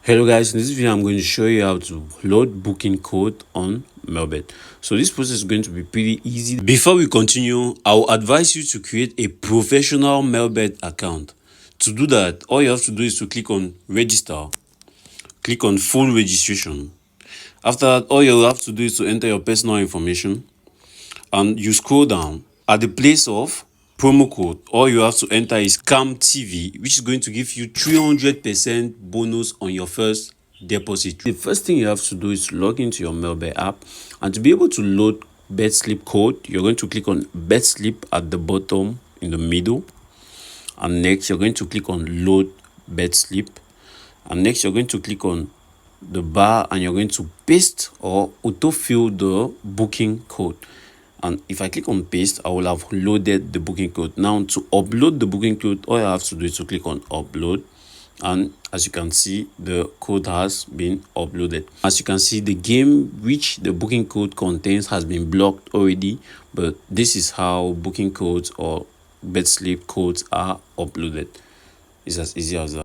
Hello guys, in this video I'm going to show you how to load booking code on Melbet. So this process is going to be pretty easy. Before we continue, I will advise you to create a professional Melbet account. To do that, all you have to do is to click on register, click on full registration. After that, all you have to do is to enter your personal information and you scroll down. At the place of promo code, all you have to enter is CAMTV, which is going to give you 300% bonus on your first deposit. The first thing you have to do is log into your Melbet app, and to be able to load Betslip code, you're going to click on Betslip at the bottom in the middle, and next you're going to click on load Betslip, and next you're going to click on the bar and you're going to paste or autofill the booking code. And if I click on paste, I will have loaded the booking code. Now to upload the booking code, all I have to do is to click on upload, and as you can see, the code has been uploaded. As you can see, the game which the booking code contains has been blocked already, but this is how booking codes or Betslip codes are uploaded. It's as easy as that.